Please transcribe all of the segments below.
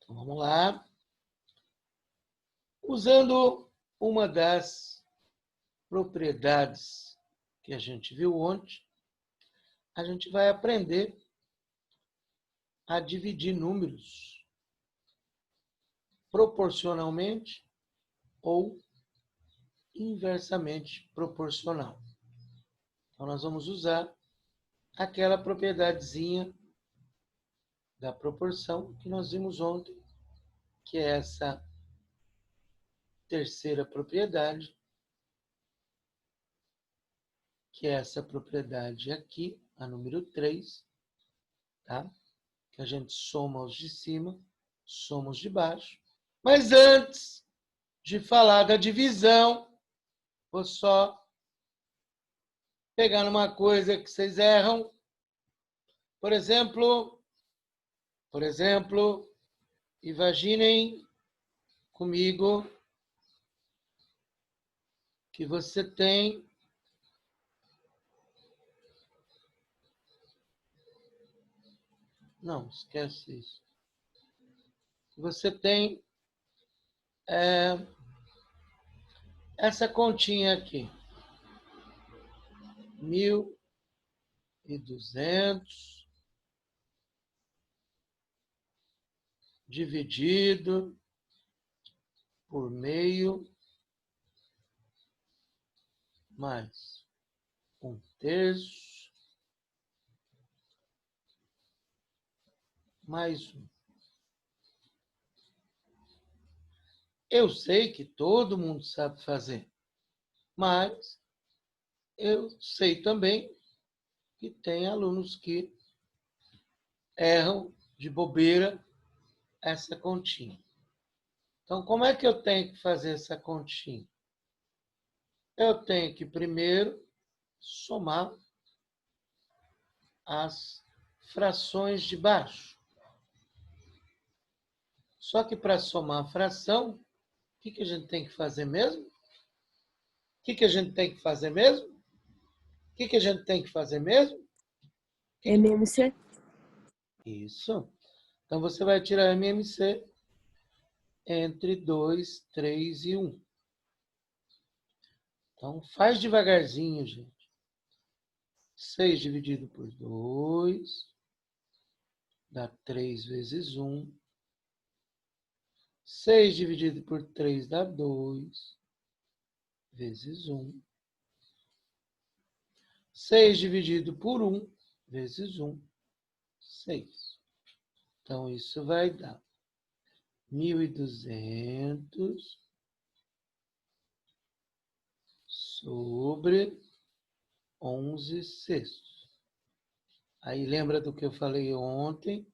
Então, vamos lá. Usando uma das propriedades que a gente viu ontem, a gente vai aprender a dividir números proporcionalmente ou inversamente proporcional. Então, nós vamos usar aquela propriedadezinha da proporção que nós vimos ontem, que é essa terceira propriedade, que é essa propriedade aqui, a número 3, tá? Que a gente soma os de cima, soma os de baixo. Mas antes de falar da divisão, vou só pegar numa coisa que vocês erram. Por exemplo, imaginem comigo que você tem não, esquece isso. Você tem essa continha aqui, 1.200 dividido por meio mais 1/3 mais 1. Eu sei que todo mundo sabe fazer, mas eu sei também que tem alunos que erram de bobeira essa continha. Então, como é que eu tenho que fazer essa continha? Eu tenho que primeiro somar as frações de baixo. Só que para somar a fração, o que a gente tem que fazer mesmo? O que a gente tem que fazer mesmo? O que a gente tem que fazer mesmo? MMC? Isso. Então, você vai tirar MMC entre 2, 3 e 1. Então, faz devagarzinho, gente. 6 dividido por 2 dá 3 vezes 1. 6 dividido por 3 dá 2 vezes 1. 6 dividido por 1 vezes 1, 6. Então, isso vai dar 1.200 sobre 11/6. Aí, lembra do que eu falei ontem?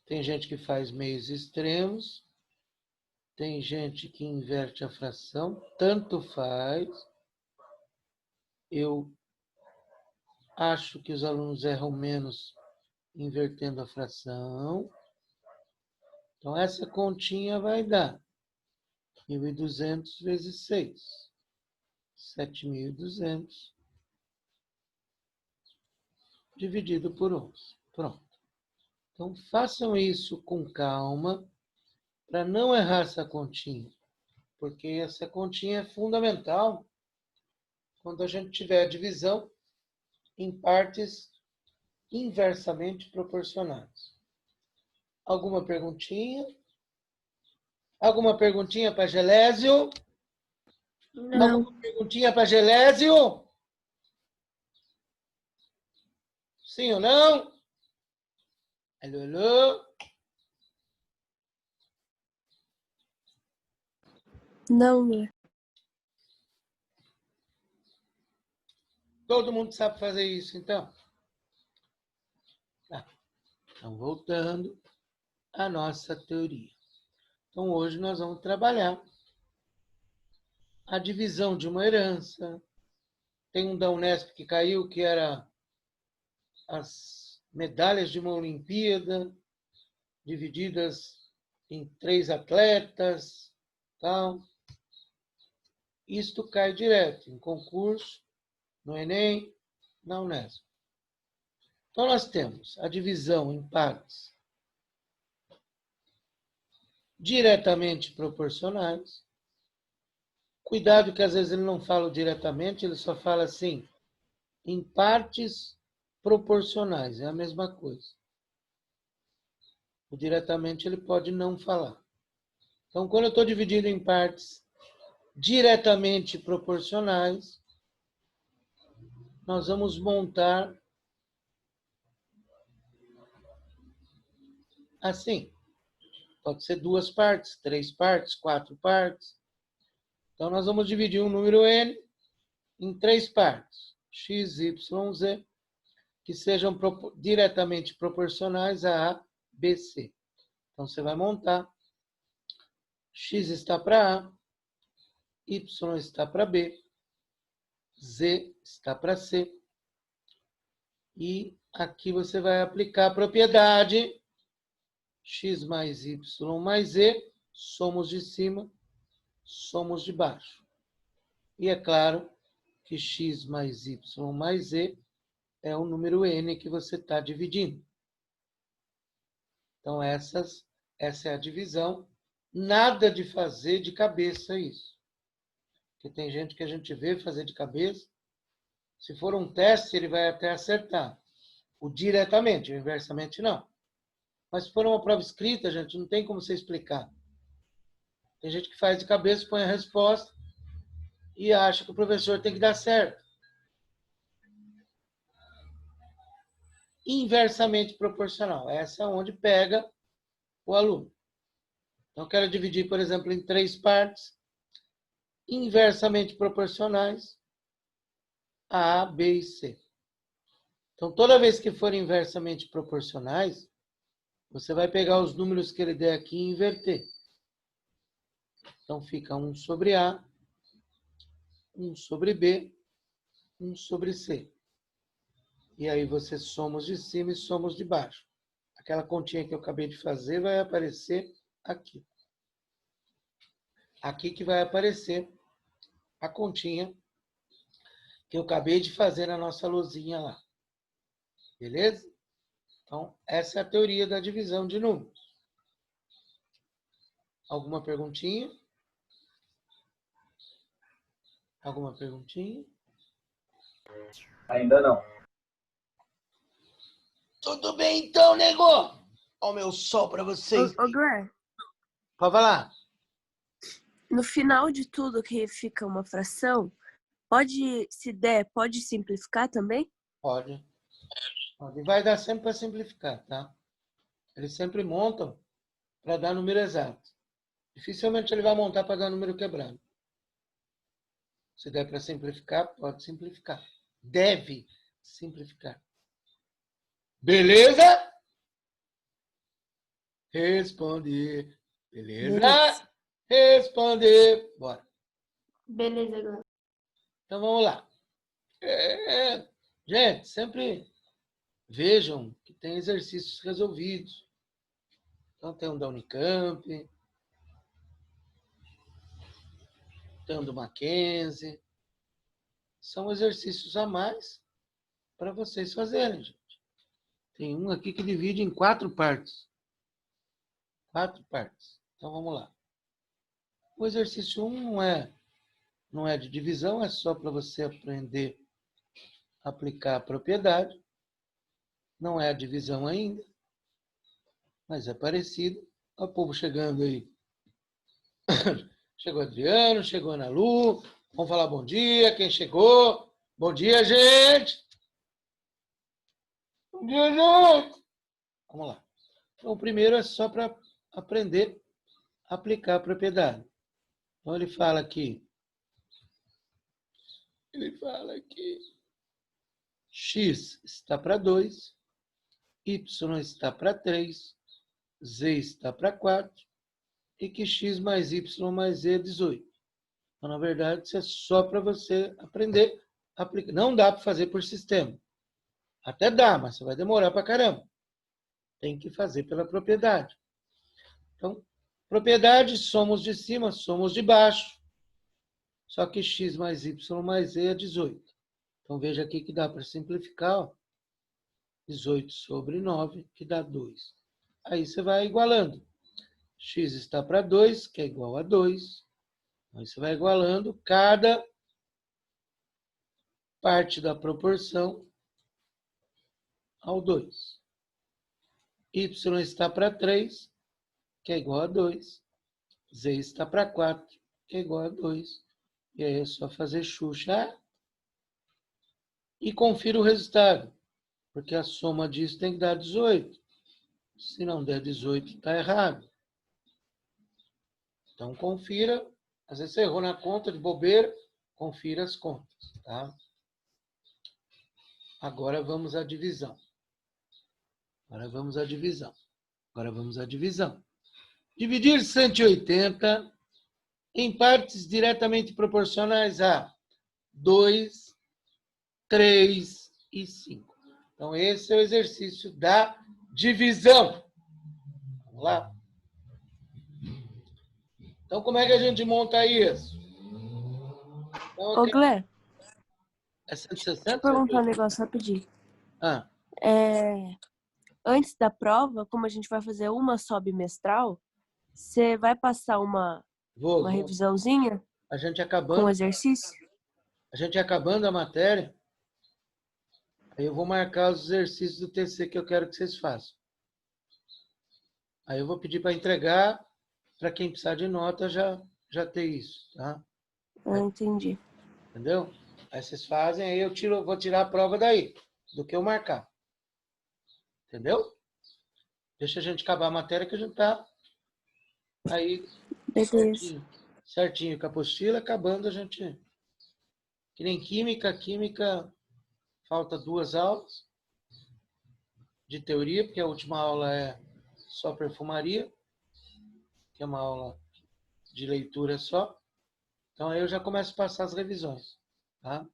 Tem gente que faz meios extremos, tem gente que inverte a fração, tanto faz. Eu acho que os alunos erram menos invertendo a fração. Então, essa continha vai dar 1.200 vezes 6. 7.200 dividido por 11. Pronto. Então, façam isso com calma para não errar essa continha. Porque essa continha é fundamental quando a gente tiver a divisão em partes inversamente proporcionais. Alguma perguntinha? Alguma perguntinha para Gelésio? Não. Alguma perguntinha para Gelésio? Sim ou não? Alô, alô? Não. Todo mundo sabe fazer isso, então? Tá. Então, voltando à nossa teoria. Então, hoje nós vamos trabalhar a divisão de uma herança. Tem um da Unesp que caiu, que era as medalhas de uma Olimpíada, divididas em 3 atletas, tal. Isto cai direto em concurso, no Enem, na Unesp. Então, nós temos a divisão em partes diretamente proporcionais. Cuidado que às vezes ele não fala diretamente, ele só fala assim, em partes proporcionais, é a mesma coisa. O diretamente ele pode não falar. Então, quando eu estou dividindo em partes diretamente proporcionais, nós vamos montar assim. Pode ser 2 partes, 3 partes, 4 partes. Então, nós vamos dividir um número n em 3 partes, x, y, z, que sejam diretamente proporcionais a A, B, C. Então, você vai montar. X está para A, Y está para B, Z está para C. E aqui você vai aplicar a propriedade x mais y mais z, somos de cima, somos de baixo. E é claro que x mais y mais z é o número n que você está dividindo. Então, essa é a divisão. Nada de fazer de cabeça isso. Porque tem gente que a gente vê fazer de cabeça. Se for um teste, ele vai até acertar. O diretamente, o inversamente não. Mas se for uma prova escrita, gente, não tem como você explicar. Tem gente que faz de cabeça, põe a resposta e acha que o professor tem que dar certo. Inversamente proporcional. Essa é onde pega o aluno. Então, eu quero dividir, por exemplo, em 3 partes inversamente proporcionais a, B e C. Então, toda vez que for inversamente proporcionais, você vai pegar os números que ele der aqui e inverter. Então, fica 1 sobre A, 1 sobre B, 1 sobre C. E aí você soma os de cima e soma os de baixo. Aquela continha que eu acabei de fazer vai aparecer aqui. Aqui que vai aparecer a continha que eu acabei de fazer na nossa lousinha lá. Beleza? Então, essa é a teoria da divisão de números. Alguma perguntinha? Alguma perguntinha? Ainda não. Tudo bem então, nego? Olha o meu sol para vocês. Ô, Glenn, Pode falar? no final de tudo que fica uma fração, pode, se der, pode simplificar também? Pode. Vai dar sempre para simplificar, tá? Eles sempre montam para dar número exato. Dificilmente ele vai montar para dar número quebrado. Se der para simplificar, pode simplificar. Deve simplificar. Beleza? Responder. Beleza? Responder. Bora. Beleza, agora. Então vamos lá. Gente, sempre vejam que tem exercícios resolvidos. Então tem um da Unicamp, tem um do Mackenzie. São exercícios a mais para vocês fazerem, gente. Tem um aqui que divide em 4 partes. 4 partes. Então vamos lá. O exercício 1 não é de divisão, é só para você aprender a aplicar a propriedade. Não é a divisão ainda, mas é parecido. Olha o povo chegando aí. Chegou Adriano, chegou Ana Lu. Vamos falar bom dia, quem chegou. Bom dia, gente. Bom dia, gente. Vamos lá. Então, o primeiro é só para aprender a aplicar a propriedade. Então, ele fala aqui. X está para 2, Y está para 3, Z está para 4 e que X mais Y mais Z é 18. Então, na verdade, isso é só para você aprender a aplicar. Não dá para fazer por sistema. Até dá, mas você vai demorar para caramba. Tem que fazer pela propriedade. Então, propriedade, somos de cima, somos de baixo. Só que X mais Y mais Z é 18. Então, veja aqui que dá para simplificar. Ó. 18 sobre 9, que dá 2. Aí você vai igualando. x está para 2, que é igual a 2. Então, você vai igualando cada parte da proporção ao 2. Y está para 3, que é igual a 2. Z está para 4, que é igual a 2. E aí é só fazer Xuxa e confira o resultado, porque a soma disso tem que dar 18. Se não der 18, está errado. Então, confira. Às vezes você errou na conta de bobeira, confira as contas, tá? Agora vamos à divisão. Dividir 180 em partes diretamente proporcionais a 2, 3 e 5. Então, esse é o exercício da divisão. Vamos lá? Então, como é que a gente monta isso? Então, Ô, Glé, é deixa eu 160? perguntar um negócio rapidinho. Ah, Antes da prova, como a gente vai fazer uma só bimestral, você vai passar uma vou. revisãozinha A gente com exercício? acabando a matéria, aí eu vou marcar os exercícios do TC que eu quero que vocês façam. Aí eu vou pedir para entregar, para quem precisar de nota já ter isso, tá? Ah, entendi. Entendeu? Aí vocês fazem, aí vou tirar a prova daí, do que eu marcar. Entendeu? Deixa a gente acabar a matéria que a gente tá aí Beleza. certinho com a apostila, acabando a gente... Que nem química falta 2 aulas de teoria, porque a última aula é só perfumaria, que é uma aula de leitura só. Então aí eu já começo a passar as revisões, tá?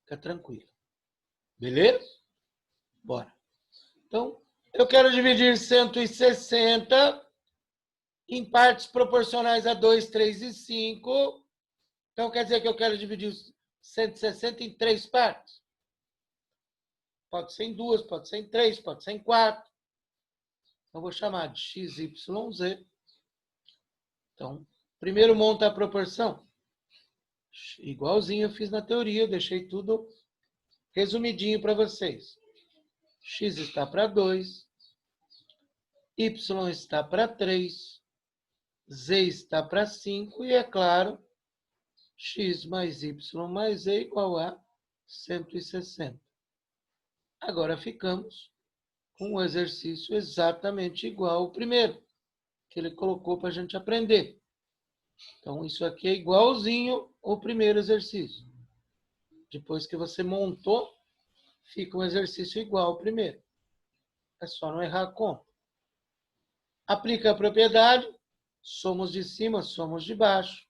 Fica tranquilo. Beleza? Bora. Então, eu quero dividir 160 em partes proporcionais a 2, 3 e 5. Então, quer dizer que eu quero dividir 160 em 3 partes. Pode ser em 2, pode ser em 3, pode ser em 4. Então, eu vou chamar de x, y, z. Então, primeiro monta a proporção. Igualzinho eu fiz na teoria, eu deixei tudo resumidinho para vocês. X está para 2, Y está para 3, Z está para 5 e, é claro, X mais Y mais Z igual a 160. Agora ficamos com um exercício exatamente igual ao primeiro, que ele colocou para a gente aprender. Então, isso aqui é igualzinho ao primeiro exercício. Depois que você montou, fica um exercício igual ao primeiro. É só não errar a conta. Aplica a propriedade, somos de cima, somos de baixo.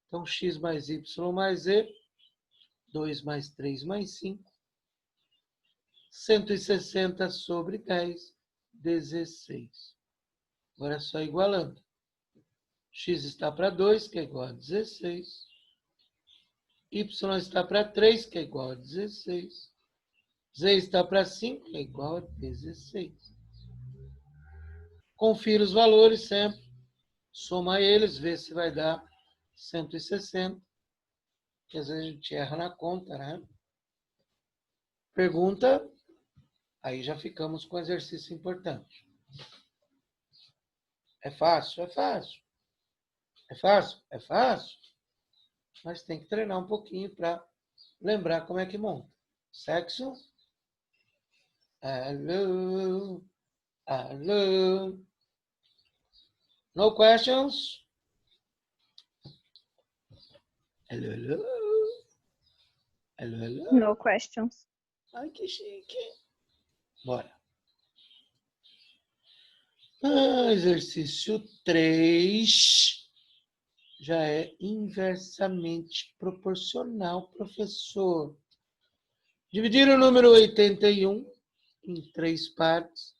Então, x mais y mais z, 2 mais 3 mais 5, 160 sobre 10, 16. Agora é só igualando. X está para 2, que é igual a 16. Y está para 3, que é igual a 16. Z está para 5, que é igual a 16. Confira os valores sempre. Soma eles, vê se vai dar 160. Que às vezes a gente erra na conta, né? Pergunta, aí já ficamos com exercício importante. É fácil? É fácil. É fácil? É fácil. Mas tem que treinar um pouquinho para lembrar como é que monta. Sexo. Alô. Alô. No questions? Alô, alô. Alô, alô. No questions. Ai, que chique. Bora. Exercício 3 já é inversamente proporcional, professor. Dividir o número 81 em 3 partes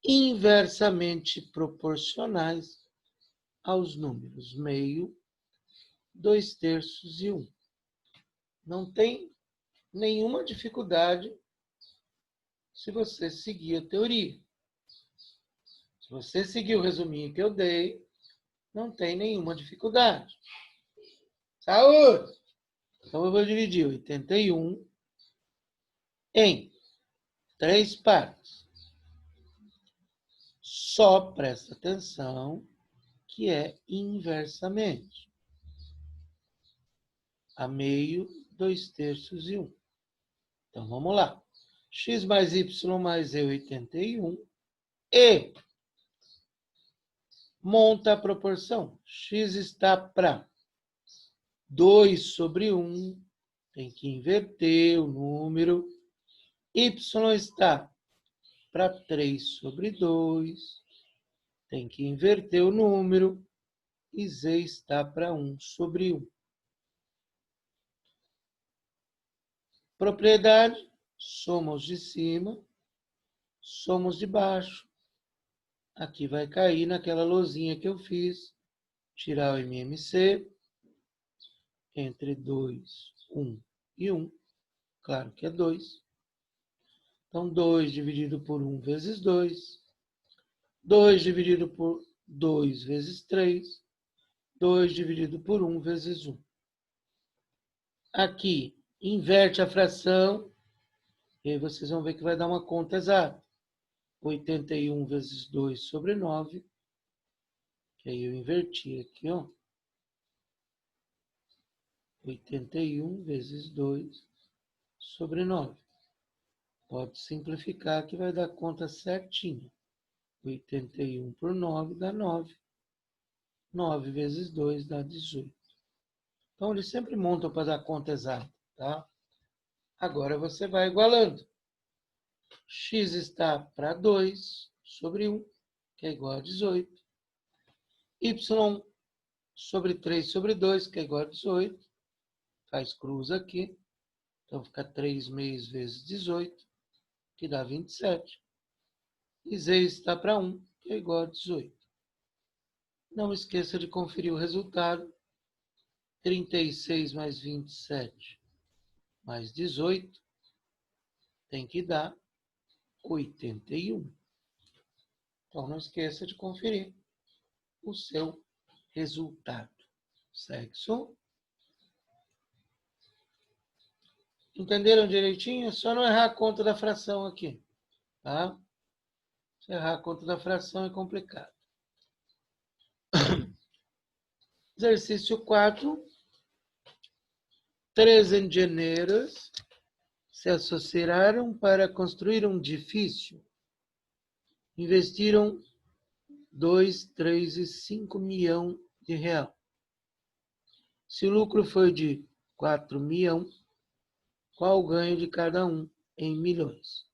inversamente proporcionais aos números meio, 2/3 e 1. Não tem nenhuma dificuldade se você seguir a teoria. Se você seguir o resuminho que eu dei, não tem nenhuma dificuldade. Saúde! Então, eu vou dividir 81 em 3 partes. Só presta atenção que é inversamente. A meio, 2/3 e 1. Então, vamos lá. X mais Y mais E, 81. E monta a proporção. X está para 2 sobre 1. Tem que inverter o número. Y está para 3 sobre 2. Tem que inverter o número. E Z está para 1 sobre 1. Propriedade, somos de cima, somos de baixo. Aqui vai cair naquela lousinha que eu fiz. Tirar o MMC. Entre 2, 1 e 1. Claro que é 2. Então, 2 dividido por 1 vezes 2. 2 dividido por 2 vezes 3. 2 dividido por 1 vezes 1. Aqui, inverte a fração. E aí vocês vão ver que vai dar uma conta exata. 81 vezes 2 sobre 9. Que aí eu inverti aqui, ó. 81 vezes 2 sobre 9. Pode simplificar que vai dar conta certinho. 81 por 9 dá 9. 9 vezes 2 dá 18. Então, eles sempre montam para dar conta exata, tá? Agora você vai igualando. X está para 2 sobre 1, que é igual a 18. Y sobre 3 sobre 2, que é igual a 18. Faz cruz aqui. Então, fica 3 meios vezes 18, que dá 27. E Z está para 1, que é igual a 18. Não esqueça de conferir o resultado. 36 mais 27 mais 18 tem que dar 81. Então, não esqueça de conferir o seu resultado. Sexo. Entenderam direitinho? É só não errar a conta da fração aqui. Tá? Se errar a conta da fração é complicado. Exercício 4. 3 engenheiros se associaram para construir um edifício. Investiram 2, 3 e 5 milhões de reais. Se o lucro foi de 4 milhões, qual o ganho de cada um em milhões?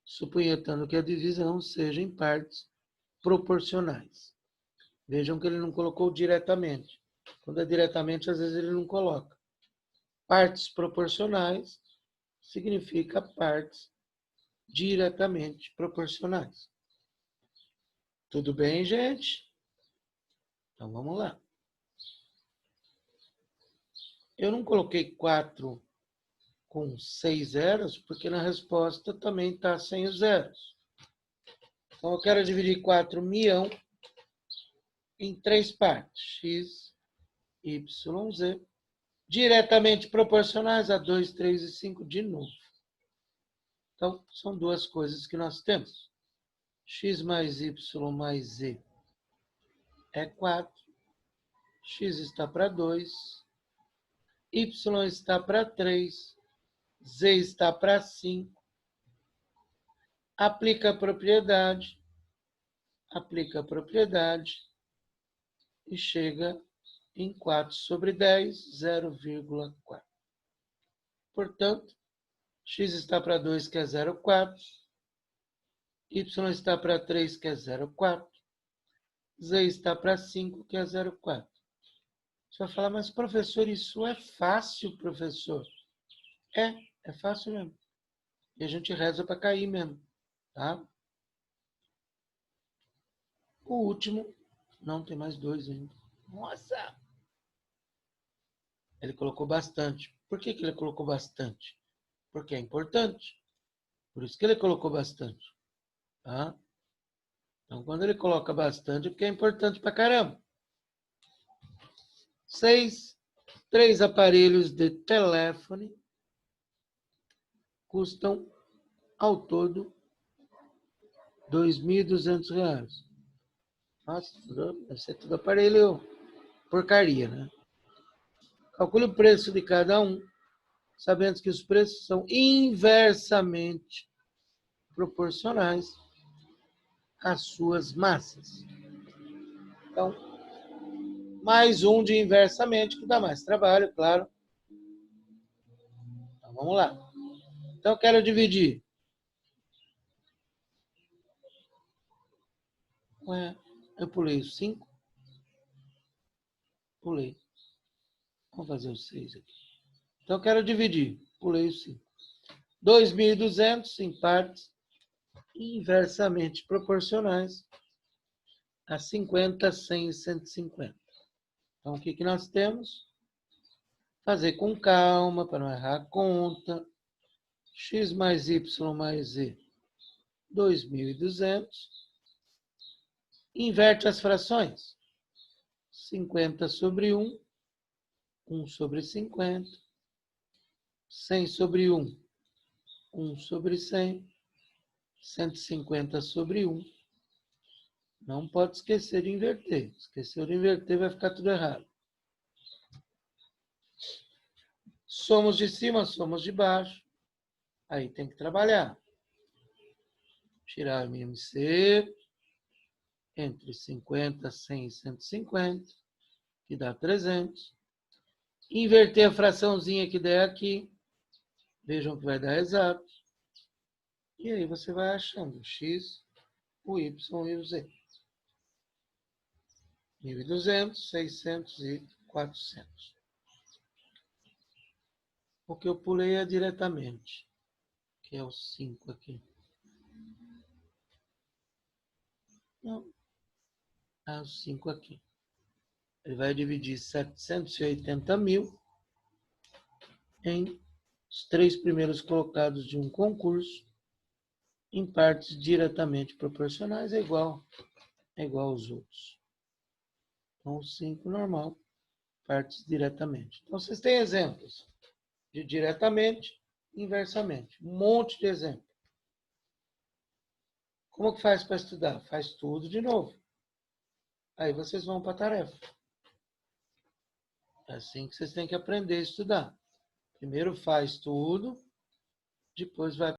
Suponhando que a divisão seja em partes proporcionais. Vejam que ele não colocou diretamente. Quando é diretamente, às vezes ele não coloca. Partes proporcionais significa partes diretamente proporcionais. Tudo bem, gente? Então, vamos lá. Eu não coloquei 4 com 6 zeros, porque na resposta também está sem os zeros. Então, eu quero dividir 4 milhões em 3 partes. X, Y, Z. Diretamente proporcionais a 2, 3 e 5 de novo. Então, são duas coisas que nós temos. X mais Y mais Z é 4. X está para 2. Y está para 3. Z está para 5. Aplica a propriedade. Aplica a propriedade. E chega em 4 sobre 10, 0,4. Portanto, X está para 2, que é 0,4. Y está para 3, que é 0,4. Z está para 5, que é 0,4. Você vai falar, mas professor, isso é fácil, professor. É fácil mesmo. E a gente reza para cair mesmo, tá? O último, não tem mais 2 ainda. Nossa! Ele colocou bastante. Por que ele colocou bastante? Porque é importante. Por isso que ele colocou bastante. Tá? Então, quando ele coloca bastante, é porque é importante pra caramba. 6. 3 aparelhos de telefone custam, ao todo, R$ 2.200. Nossa, deve ser tudo aparelho porcaria, né? Calcule o preço de cada um, sabendo que os preços são inversamente proporcionais às suas massas. Então, mais um de inversamente, que dá mais trabalho, claro. Então, vamos lá. Então, eu quero dividir. Eu pulei o 5. Pulei. Vamos fazer o 6 aqui. Então, eu quero dividir. Pulei o 5. 2.200 em partes inversamente proporcionais a 50, 100 e 150. Então, o que nós temos? Fazer com calma, para não errar a conta. X mais Y mais Z, 2.200. Inverte as frações. 50 sobre 1, 1 sobre 50. 100 sobre 1, 1 sobre 100. 150 sobre 1. Não pode esquecer de inverter. Esqueceu de inverter, vai ficar tudo errado. Somos de cima, somos de baixo. Aí tem que trabalhar. Tirar o MMC entre 50, 100 e 150, que dá 300. Inverter a fraçãozinha que der aqui. Vejam que vai dar exato. E aí você vai achando o X, o Y e o Z. 1.200, 600 e 400. O que eu pulei é diretamente, que é o 5 aqui. Não. O 5 aqui. Ele vai dividir 780 mil em os 3 primeiros colocados de um concurso em partes diretamente proporcionais, é igual aos outros. Então, o 5 normal, partes diretamente. Então, vocês têm exemplos de diretamente e inversamente. Um monte de exemplo. Como que faz para estudar? Faz tudo de novo. Aí vocês vão para a tarefa. É assim que vocês têm que aprender a estudar. Primeiro faz tudo, depois vai